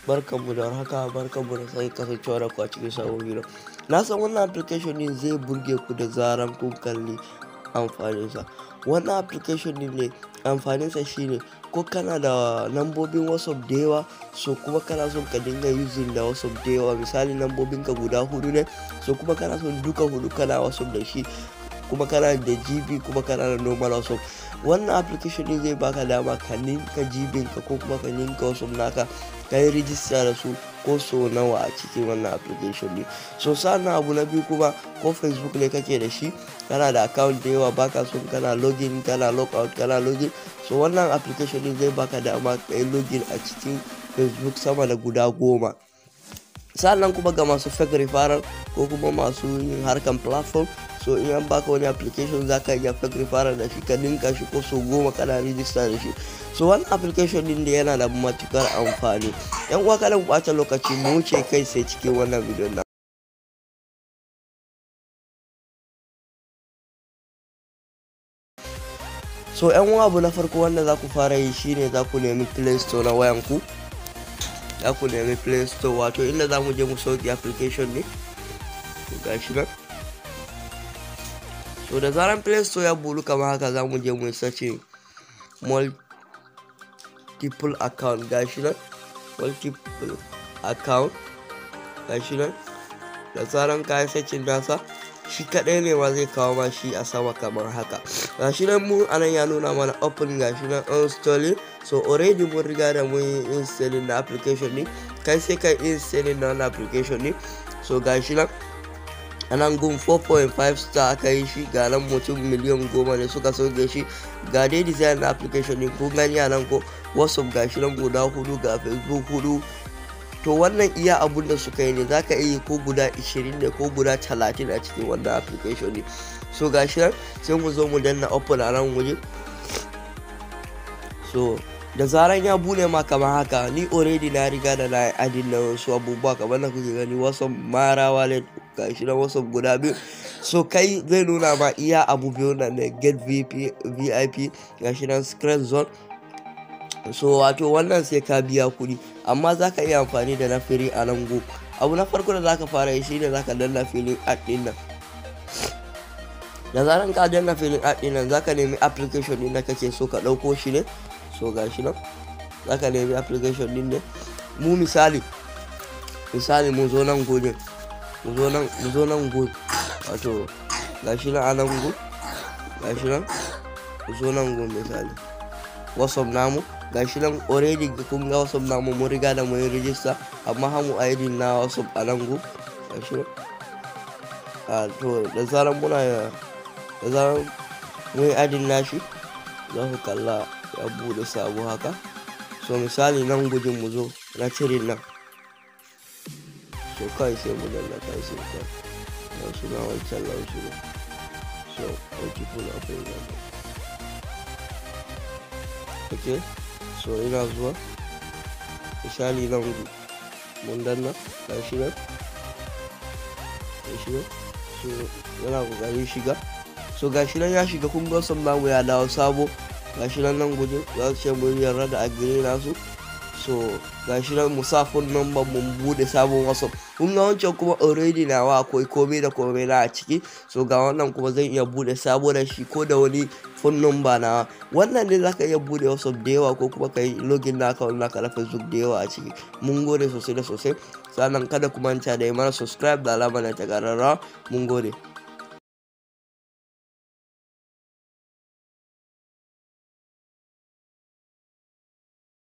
Barkanmu da warhaka, barkanmu da sake kasancewa da ku a cikin sabon bidiyo. Na san wannan application ɗin zai burge ku da zaran kun kalli amfaninsa. Wannan application ɗin ne amfaninsa shine ko kana da lambobin WhatsApp da yawa, so kuma kana son ka dinga using da WhatsApp da yawa, misali lambobinka guda 4 ne, so kuma kana son duka 4 kana WhatsApp da shi, kuma kana da GB kuma kana da normal WhatsApp. Wannan application ɗin zai baka dama ka ninka GB ka ko kuma ka ninka WhatsApp naka, ka yi rijista da su ko so nawa a cikin wannan application ne. So sannan abu na biyu kuma, ko Facebook ne kake da shi, kana da account da yawa baka son kana login kana logout kana login, so wannan application din zai baka dama ka yi login a cikin Facebook sama da guda 10. Sannan kuma ga masu fake referral ko kuma masu yin harkan platform, so in an baka wani application za ka iya fake referral da shi ka ninka shi ko so 10 kana rijista da shi. So wannan application din da yana da matukar amfani. Yan uwa kada mu ɓata lokaci, mu wuce kai sai cikin wannan bidiyon nan. So yan uwa, abu na farko wanda za ku fara yi shine za ku nemi Play Store na wayanku. Za ku nemi Play Store, wato inda za mu je mu sauki application ne. Gashi nan. So da zaran Play Store ya bulu kamar haka, za mu je mu searching multiple account. Gashi nan, multiple account. Gashi nan, da zaran ka yi searching nasa, shi kadai ne ma zai kawo ma shi a sama kamar haka. Gashi nan mu anan ya nuna mana open, gashi nan installing. So already mun riga da mun yi installing na application ne, kai sai kai installing na wannan application ne. So gashi nan anan gun 4.5 star aka yi shi, ga nan mutum miliyan 10 ne suka sauke shi. Ga dai design na application ne, kun gani anan ko WhatsApp gashi nan guda 4, ga Facebook 4. To wannan iya abun da suka yi ne, za ka iya ko guda 20 ne ko guda 30 a cikin wannan application ne. So gashi nan sai mu zo mu danna open a nan waje. So da zaran ya bude ma kamar haka, ni already na riga da na adin na wasu abubuwa kamar da kuke gani, WhatsApp Mara wallet, gashi nan WhatsApp guda 2. So kai zai nuna ma iya abu biyu nan ne, get VIP, gashi nan scratch zone. So wato wannan sai ka biya kuɗi, amma za ka iya amfani da na free a nan go. Abu na farko da za ka fara yi shine za ka danna filin ad din nan. Da zaran ka danna filin ad din nan, za ka nemi application din da kake so ka ɗauko shi ne. So gashi nan za ka nemi application din ne. Mu misali mu zo nan go ne, mu zo nan go, wato gashi nan a nan go, gashi nan mu zo nan go misali WhatsApp namu. Gashi nan already kun ga WhatsApp namu mun riga da mun yi register, amma hamu ID na WhatsApp a nan go. Gashi nan to da zaran mun yi ID nashi, za ku kalla ya bude sabo haka. So misali nan gujin mu zo na cire nan, so kai sai mu danna kai sai ka shi na wancan laushi ne. So multiple akwai okay. So ina zuwa misali nan mun danna gashi nan, so yana kokari shiga. So gashi nan ya shiga, kun ga WhatsApp namu ya dawo sabo. Gashi nan gujin za su ce mun yarda da agree nasu. So gashi nan mu sa phone number mun bude sabon WhatsApp. Kun ga wancan kuma already nawa akwai komai da komai na a ciki. So ga wannan kuma zan iya bude sabo da shi ko da wani phone number na. Wannan ne zaka iya bude WhatsApp da yawa ko kuma kai login na account naka na Facebook da yawa a ciki. Mun gode sosai da sosai. Sannan kada ku manta da yi mana subscribe da alamar ta ƙararrawa. Mun gode.